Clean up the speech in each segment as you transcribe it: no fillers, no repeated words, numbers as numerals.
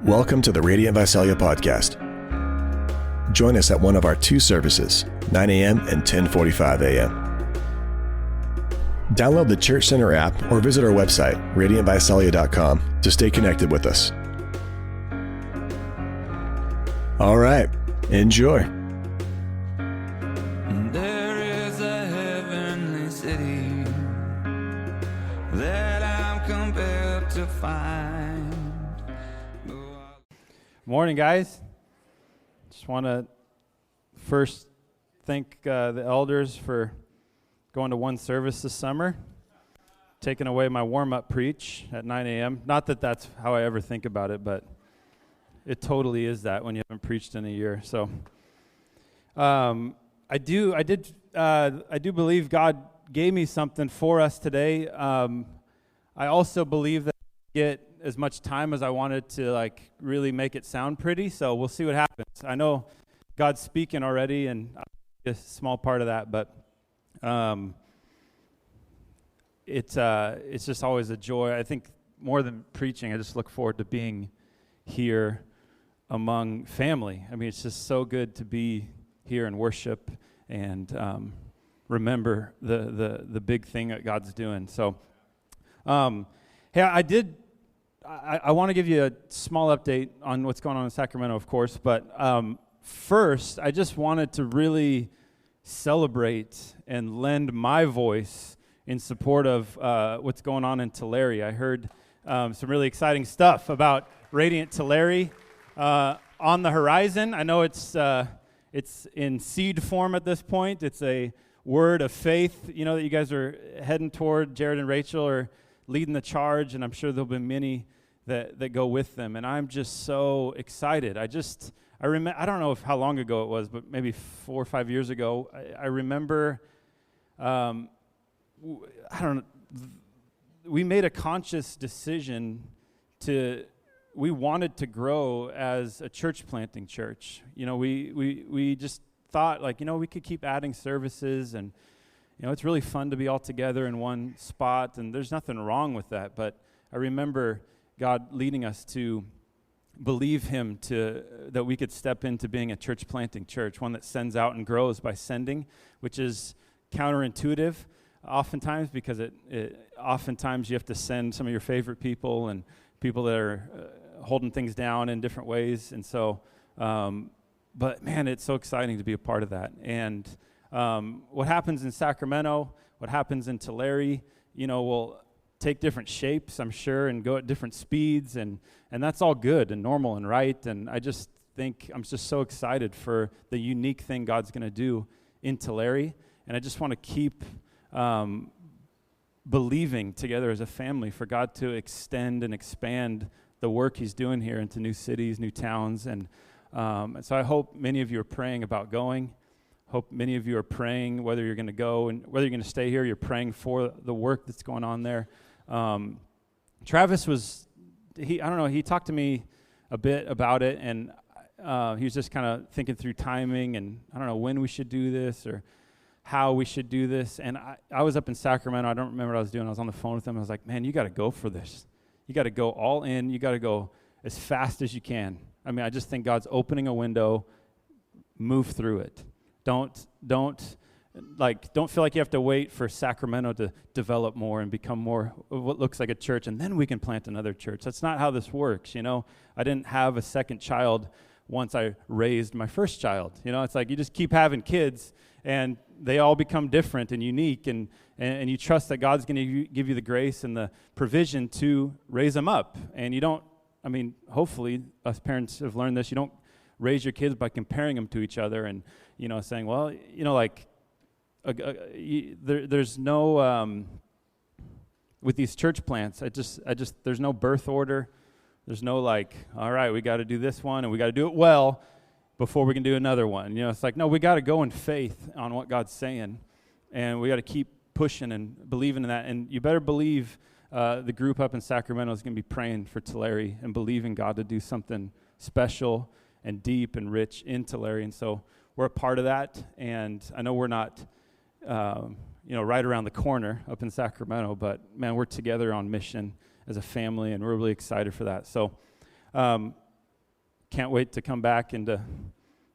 Welcome to the Radiant Visalia podcast. Join us at one of our two services, 9 a.m. and 10:45 a.m. Download the Church Center app or visit our website, radiantvisalia.com, to stay connected with us. All right, enjoy. There is a heavenly city that I'm compelled to find. Morning, guys. Just want to first thank the elders for going to one service this summer, taking away my warm-up preach at 9 a.m. Not that that's how I ever think about it, but it totally is that when you haven't preached in a year. So I do believe God gave me something for us today. I also believe that I get as much time as I wanted to really make it sound pretty, so we'll see what happens. I know God's speaking already, and I'll be a small part of that, but it's just always a joy. I think more than preaching, I just look forward to being here among family. I mean, it's just so good to be here and worship and remember the big thing that God's doing. So, hey, I want to give you a small update on what's going on in Sacramento, of course, but first, I just wanted to really celebrate and lend my voice in support of what's going on in Tulare. I heard some really exciting stuff about Radiant Tulare on the horizon. I know it's in seed form at this point. It's a word of faith, that you guys are heading toward. Jared and Rachel are leading the charge, and I'm sure there'll be many that go with them. And I'm just so excited. I don't know how long ago it was, but maybe 4 or 5 years ago, I remember, we made a conscious decision we wanted to grow as a church planting church. We just thought we could keep adding services, and it's really fun to be all together in one spot, and there's nothing wrong with that. But I remember God leading us to believe Him that we could step into being a church planting church, one that sends out and grows by sending, which is counterintuitive oftentimes, because oftentimes you have to send some of your favorite people and people that are holding things down in different ways. And so, but man, it's so exciting to be a part of that. And what happens in Sacramento, what happens in Tulare, will take different shapes, I'm sure, and go at different speeds, and that's all good and normal and right. And I just think I'm just so excited for the unique thing God's going to do in Tulare, and I just want to keep believing together as a family for God to extend and expand the work He's doing here into new cities, new towns, and so I hope many of you are praying about going. Hope many of you are praying whether you're going to go and whether you're going to stay here. You're praying for the work that's going on there. Travis he talked to me a bit about it, and he was just kind of thinking through timing, and I don't know when we should do this or how we should do this. And I was up in Sacramento. I don't remember what I was doing. I was on the phone with him. I was like, man, you got to go for this. You got to go all in. You got to go as fast as you can. I mean, I just think God's opening a window. Move through it. Don't feel like you have to wait for Sacramento to develop more and become more of what looks like a church, and then we can plant another church. That's not how this works, I didn't have a second child once I raised my first child. It's like you just keep having kids, and they all become different and unique, and you trust that God's going to give you the grace and the provision to raise them up. And hopefully us parents have learned this. You don't raise your kids by comparing them to each other and, saying, well, there's no, with these church plants, there's no birth order. There's no all right, we got to do this one and we got to do it well before we can do another one. It's like, no, we got to go in faith on what God's saying, and we got to keep pushing and believing in that. And you better believe the group up in Sacramento is going to be praying for Tulare and believing God to do something special and deep and rich in Tulare. And so we're a part of that. And I know we're not, right around the corner up in Sacramento, but man, we're together on mission as a family, and we're really excited for that. So can't wait to come back and to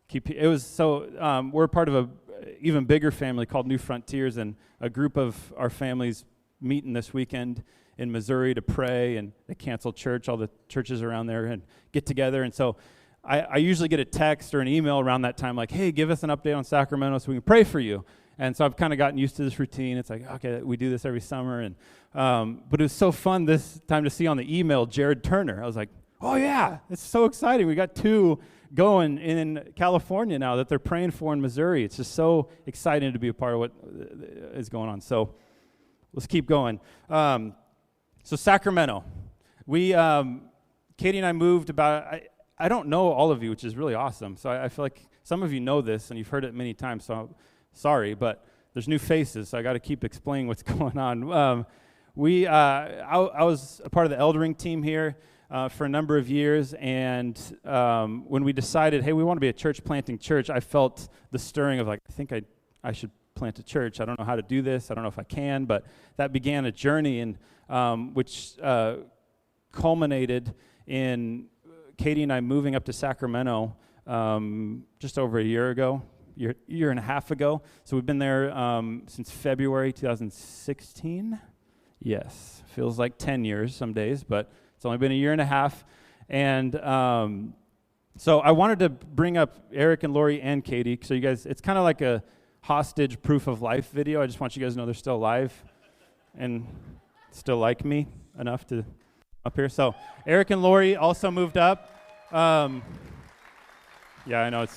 keep. It was so we're part of a even bigger family called New Frontiers, and a group of our families meeting this weekend in Missouri to pray, and they cancel church, all the churches around there, and get together. And so I usually get a text or an email around that time like, hey, give us an update on Sacramento so we can pray for you. And so I've kind of gotten used to this routine. It's like, okay, we do this every summer. And but it was so fun this time to see on the email Jared Turner. I was like, oh, yeah, it's so exciting. We got 2 going in California now that they're praying for in Missouri. It's just so exciting to be a part of what is going on. So let's keep going. So Sacramento. We, Katie and I moved about, I don't know all of you, which is really awesome. So I feel like some of you know this, and you've heard it many times, so sorry, but there's new faces, so I got to keep explaining what's going on. I was a part of the eldering team here for a number of years, and when we decided, hey, we want to be a church planting church, I felt the stirring of like, I think I should plant a church. I don't know how to do this. I don't know if I can, but that began a journey, and which culminated in Katie and I moving up to Sacramento just over a year and a half ago. So we've been there since February 2016. Yes, feels like 10 years some days, but it's only been a year and a half. And so I wanted to bring up Eric and Lori and Katie. So you guys, it's kind of like a hostage proof of life video. I just want you guys to know they're still alive and still like me enough to up here. So Eric and Lori also moved up. Yeah, I know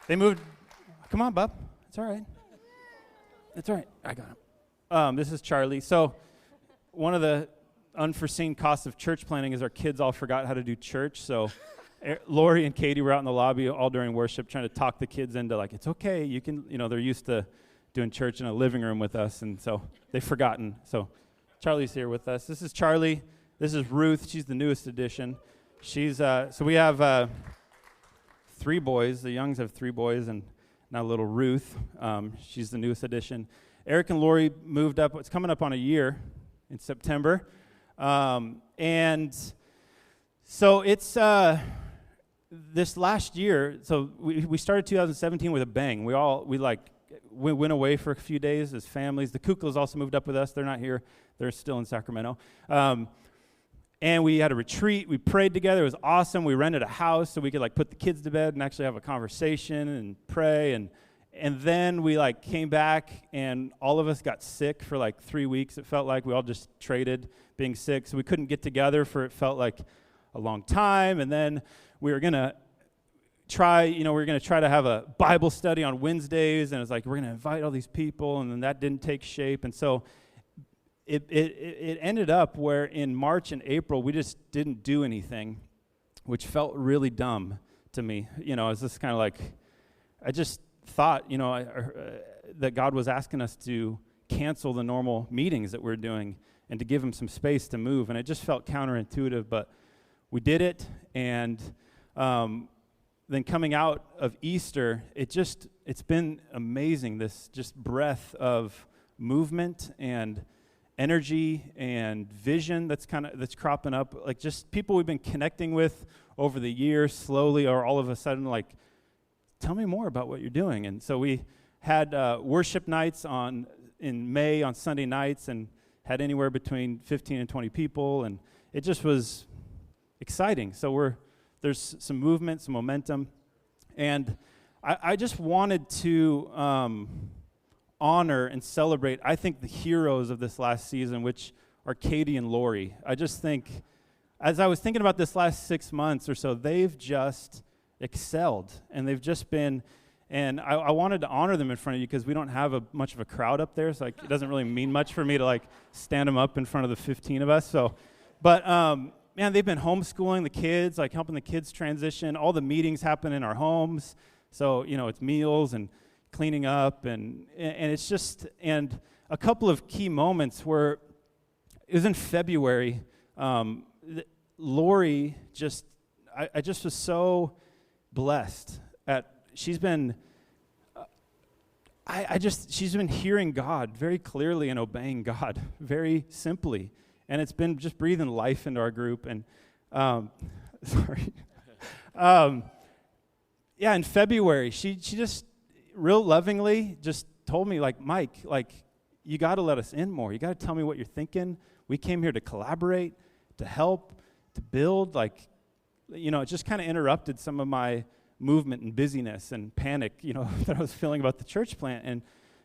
they moved. Come on, bub. It's all right. It's all right. I got him. This is Charlie. So one of the unforeseen costs of church planting is our kids all forgot how to do church. So Lori and Katie were out in the lobby all during worship trying to talk the kids into like, it's okay. You can, they're used to doing church in a living room with us. And so they've forgotten. So Charlie's here with us. This is Charlie. This is Ruth. She's the newest addition. She's, so we have 3 boys. The Youngs have 3 boys, and now little Ruth. She's the newest addition. Eric and Lori moved up. It's coming up on a year in September. And so it's this last year, so we started 2017 with a bang. We went away for a few days as families. The Kuklas also moved up with us. They're not here. They're still in Sacramento. And we had a retreat. We prayed together. It was awesome. We rented a house so we could put the kids to bed and actually have a conversation and pray. And then we came back, and all of us got sick for 3 weeks. It felt like we all just traded being sick. So we couldn't get together for it felt like a long time. And then we were going to try to have a Bible study on Wednesdays. And it's like, we're going to invite all these people. And then that didn't take shape. And so it ended up where in March and April, we just didn't do anything, which felt really dumb to me. It was just kind of I just thought, that God was asking us to cancel the normal meetings that we're doing and to give him some space to move. And it just felt counterintuitive, but we did it. And then coming out of Easter, it's been amazing, this just breath of movement and energy and vision that's cropping up, just people we've been connecting with over the years slowly are all of a sudden tell me more about what you're doing. And so we had worship nights in May on Sunday nights and had anywhere between 15 and 20 people, and it just was exciting. So there's some movement, some momentum, and I just wanted to honor and celebrate, I think, the heroes of this last season, which are Katie and Lori. I just think, as I was thinking about this last 6 months or so, they've just excelled, and they've just been, and I wanted to honor them in front of you because we don't have much of a crowd up there, so it doesn't really mean much for me to stand them up in front of the 15 of us. So, but man, they've been homeschooling the kids, helping the kids transition. All the meetings happen in our homes, so it's meals and cleaning up, and it's just, and a couple of key moments where it was in February. Lori I just was so blessed she's been she's been hearing God very clearly and obeying God very simply, and it's been just breathing life into our group. And sorry, Yeah, in February, she just real lovingly just told me, like, Mike, like, you got to let us in more. You got to tell me what you're thinking. We came here to collaborate, to help, to build. Like, you know, it just kind of interrupted some of my movement and busyness and panic, you know, that I was feeling about the church plant. And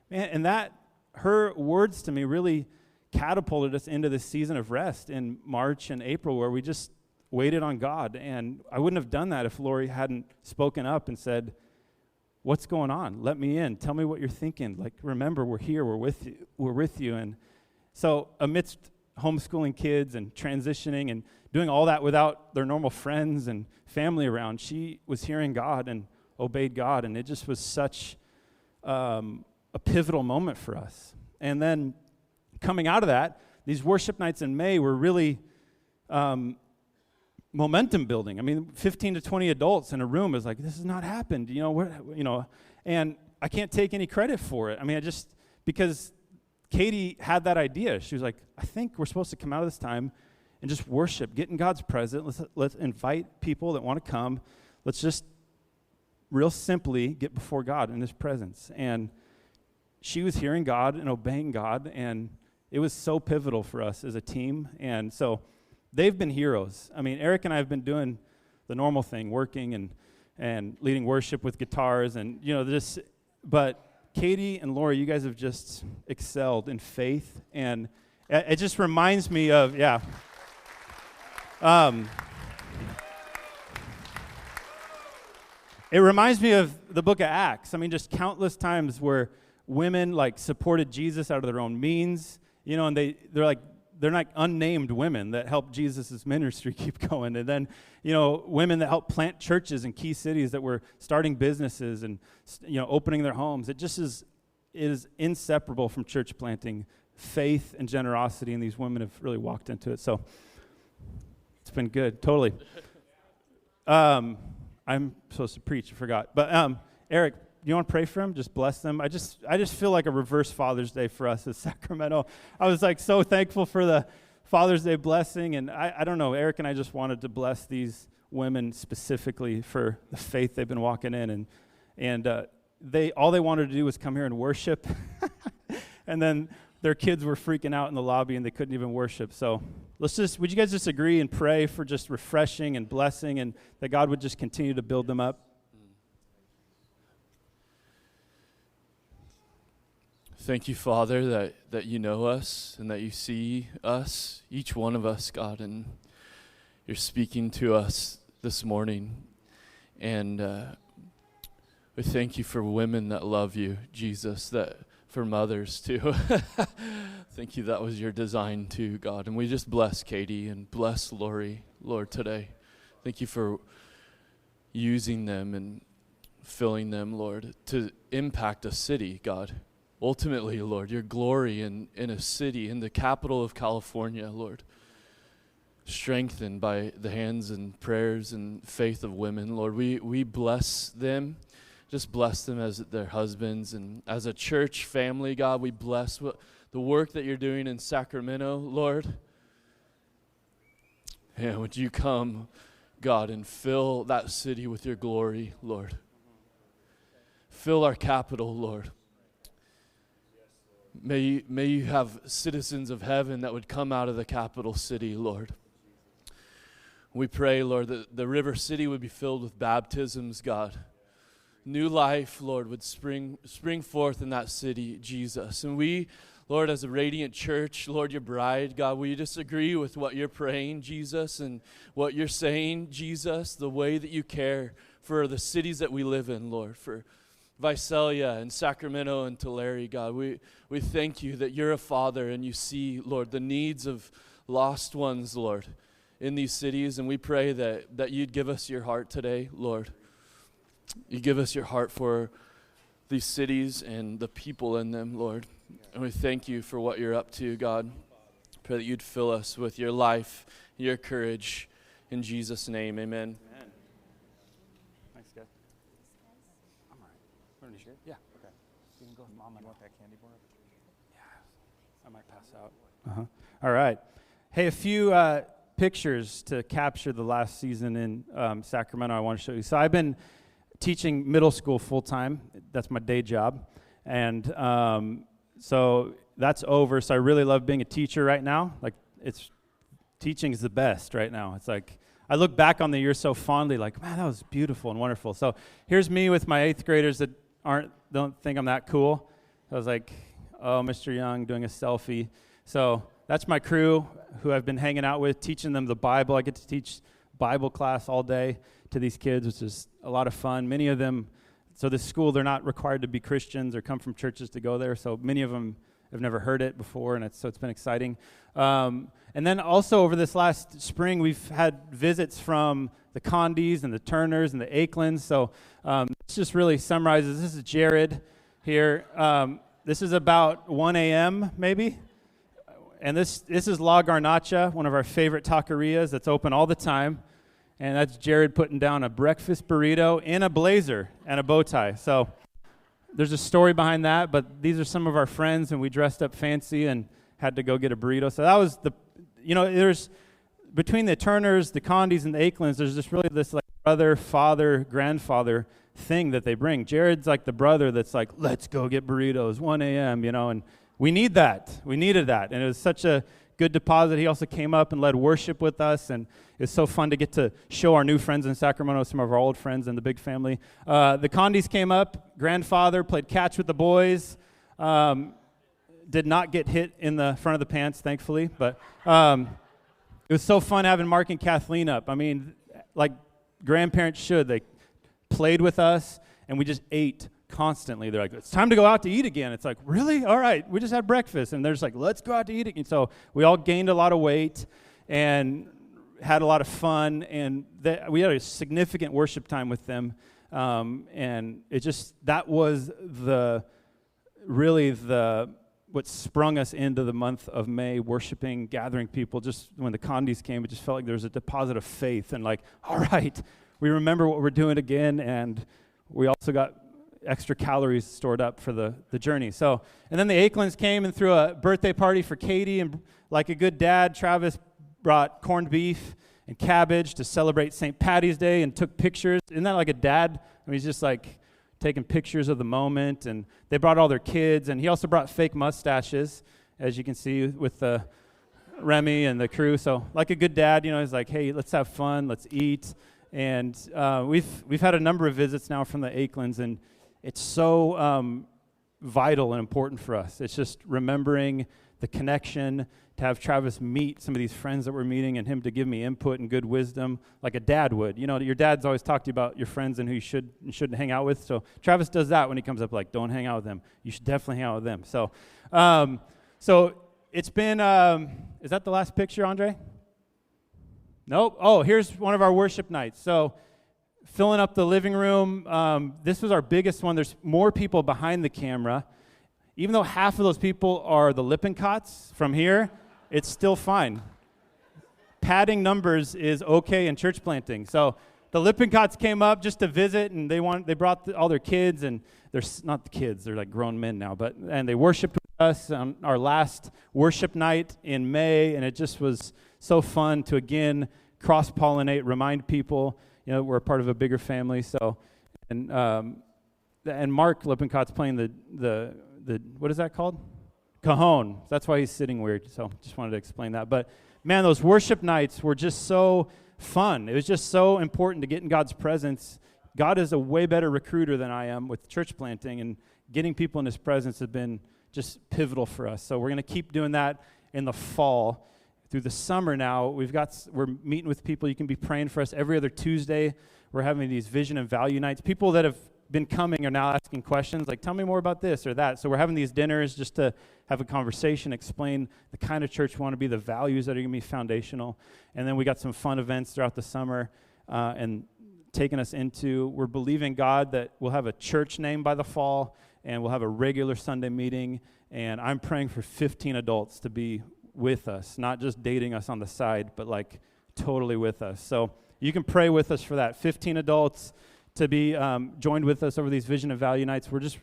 man, and that, her words to me really catapulted us into this season of rest in March and April, where we just waited on God. And I wouldn't have done that if Lori hadn't spoken up and said, what's going on? Let me in. Tell me what you're thinking. Like, remember, we're here. We're with you. And so amidst homeschooling kids and transitioning and doing all that without their normal friends and family around, she was hearing God and obeyed God. And it just was such a pivotal moment for us. And then coming out of that, these worship nights in May were really momentum building. I mean, 15 to 20 adults in a room is like, this has not happened, and I can't take any credit for it. I mean, because Katie had that idea. She was like, I think we're supposed to come out of this time and just worship, get in God's presence. Let's invite people that want to come. Let's just real simply get before God in his presence. And she was hearing God and obeying God, and it was so pivotal for us as a team. And so they've been heroes. I mean, Eric and I have been doing the normal thing, working and leading worship with guitars and, but Katie and Laura, you guys have just excelled in faith, and it just reminds me of, it reminds me of the book of Acts. I mean, just countless times where women, like, supported Jesus out of their own means, and they're like unnamed women that helped Jesus' ministry keep going. And then, women that helped plant churches in key cities that were starting businesses and, opening their homes. It is inseparable from church planting, faith and generosity, and these women have really walked into it. So it's been good, totally. I'm supposed to preach, I forgot. But Eric, you want to pray for them? Just bless them. I just feel like a reverse Father's Day for us as Sacramento. I was like so thankful for the Father's Day blessing, and I don't know, Eric and I just wanted to bless these women specifically for the faith they've been walking in, and all they wanted to do was come here and worship, and then their kids were freaking out in the lobby and they couldn't even worship. So would you guys just agree and pray for just refreshing and blessing, and that God would just continue to build them up? Thank you, Father, that you know us and that you see us, each one of us, God, and you're speaking to us this morning. And we thank you for women that love you, Jesus, that for mothers too. Thank you, that was your design too, God. And we just bless Katie and bless Lori, Lord, today. Thank you for using them and filling them, Lord, to impact a city, God. Ultimately, Lord, your glory in a city, in the capital of California, Lord, strengthened by the hands and prayers and faith of women, Lord. We bless them, just bless them as their husbands, and as a church family, God, we bless the work that you're doing in Sacramento, Lord. And would you come, God, and fill that city with your glory, Lord. Fill our capital, Lord. May you have citizens of heaven that would come out of the capital city, Lord. We pray, Lord, that the river city would be filled with baptisms, God. New life, Lord, would spring forth in that city, Jesus. And we, Lord, as a Radiant Church, Lord, your bride, God, we just agree with what you're praying, Jesus, and what you're saying, Jesus, the way that you care for the cities that we live in, Lord, for Visalia and Sacramento and Tulare, God. We thank you that you're a father and you see, Lord, the needs of lost ones, Lord, in these cities. And we pray that you'd give us your heart today, Lord. You give us your heart for these cities and the people in them, Lord. And we thank you for what you're up to, God. Pray that you'd fill us with your life, your courage. In Jesus' name, amen. Thanks, guys. I'm all right. Yeah, okay. You can go with Mom. You want that candy bar? Yeah, I might pass out. All right. Hey, a few pictures to capture the last season in Sacramento I want to show you. So I've been teaching middle school full-time. That's my day job. And so that's over. So I really love being a teacher right now. Like, teaching is the best right now. It's like, I look back on the year so fondly, like, man, that was beautiful and wonderful. So here's me with my 8th graders that don't think I'm that cool. I was like, oh, Mr. Young doing a selfie. So that's my crew who I've been hanging out with, teaching them the Bible. I get to teach Bible class all day to these kids, which is a lot of fun. Many of them, so this school, they're not required to be Christians or come from churches to go there. So many of them have never heard it before, and it's been exciting. And then also over this last spring, we've had visits from the Condys and the Turners and the Akelins. So this just really summarizes. This is Jared here. This is about 1 a.m. maybe. And this is La Garnacha, one of our favorite taquerias that's open all the time. And that's Jared putting down a breakfast burrito in a blazer and a bow tie. So there's a story behind that, but these are some of our friends, and we dressed up fancy and had to go get a burrito. So that was there's, between the Turners, the Condys, and the Akelins, there's just really this like brother, father, grandfather thing that they bring. Jared's like the brother that's like, let's go get burritos, 1 a.m., and we need that. We needed that, and it was such a good deposit. He also came up and led worship with us, and it was so fun to get to show our new friends in Sacramento, some of our old friends in the big family. The Condys came up. Grandfather played catch with the boys. Did not get hit in the front of the pants, thankfully, but it was so fun having Mark and Kathleen up. I mean, like grandparents should. They played with us, and we just ate constantly. They're like, it's time to go out to eat again. It's like, really? All right, we just had breakfast. And they're just like, let's go out to eat again. So we all gained a lot of weight and had a lot of fun. And we had a significant worship time with them. And that was what sprung us into the month of May, worshiping, gathering people. Just when the Condys came, it just felt like there was a deposit of faith. And like, all right, we remember what we're doing again. And we also got extra calories stored up for the journey. So, and then the Akelins came and threw a birthday party for Katie, and like a good dad, Travis brought corned beef and cabbage to celebrate St. Patty's Day and took pictures. Isn't that like a dad? I mean, he's just like taking pictures of the moment, and they brought all their kids, and he also brought fake mustaches, as you can see with Remy and the crew. So like a good dad, he's like, hey, let's have fun, let's eat. And we've had a number of visits now from the Akelins, and it's so vital and important for us. It's just remembering the connection, to have Travis meet some of these friends that we're meeting, and him to give me input and good wisdom like a dad would. Your dad's always talked to you about your friends and who you should and shouldn't hang out with. So Travis does that when he comes up, like, don't hang out with them. You should definitely hang out with them. So it's been, is that the last picture, Andre? Nope. Oh, here's one of our worship nights. So filling up the living room. This was our biggest one. There's more people behind the camera. Even though half of those people are the Lippincots from here, it's still fine. Padding numbers is okay in church planting. So the Lippincots came up just to visit, and they brought all their kids, and they're not the kids, they're like grown men now, and they worshiped with us on our last worship night in May, and it just was so fun to again cross-pollinate, remind people, we're a part of a bigger family. So, and Mark Lippincot's playing the what is that called? Cajon. That's why he's sitting weird. So just wanted to explain that. But man, those worship nights were just so fun. It was just so important to get in God's presence. God is a way better recruiter than I am with church planting, and getting people in his presence has been just pivotal for us. So we're going to keep doing that in the fall. Through the summer now, we're meeting with people. You can be praying for us every other Tuesday. We're having these vision and value nights. People that have been coming are now asking questions like, tell me more about this or that. So we're having these dinners just to have a conversation, explain the kind of church we want to be, the values that are going to be foundational. And then we got some fun events throughout the summer and taking us into, we're believing God that we'll have a church name by the fall, and we'll have a regular Sunday meeting. And I'm praying for 15 adults to be with us, not just dating us on the side, but like totally with us. So you can pray with us for that. 15 adults to be joined with us over these Vision and Value Nights. We're just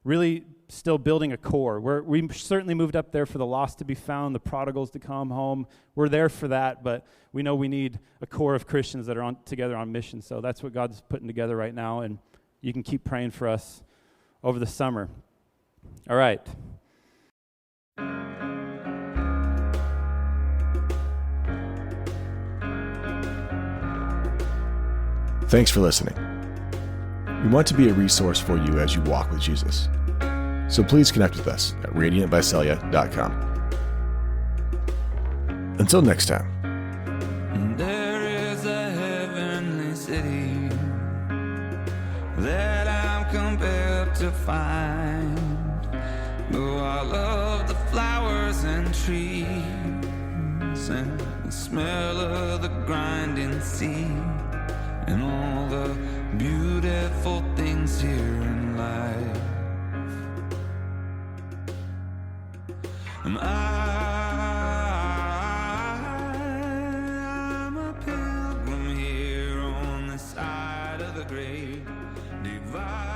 really still building a core. We certainly moved up there for the lost to be found, the prodigals to come home. We're there for that, but we know we need a core of Christians that are together on mission. So that's what God's putting together right now, and you can keep praying for us over the summer. All right. Thanks for listening. We want to be a resource for you as you walk with Jesus. So please connect with us at radiantvisalia.com. Until next time. There is a heavenly city that I'm compelled to find. Oh, I love the flowers and trees and the smell of the grinding sea and all the beautiful things here in life. And I'm a pilgrim here on the side of the great divide.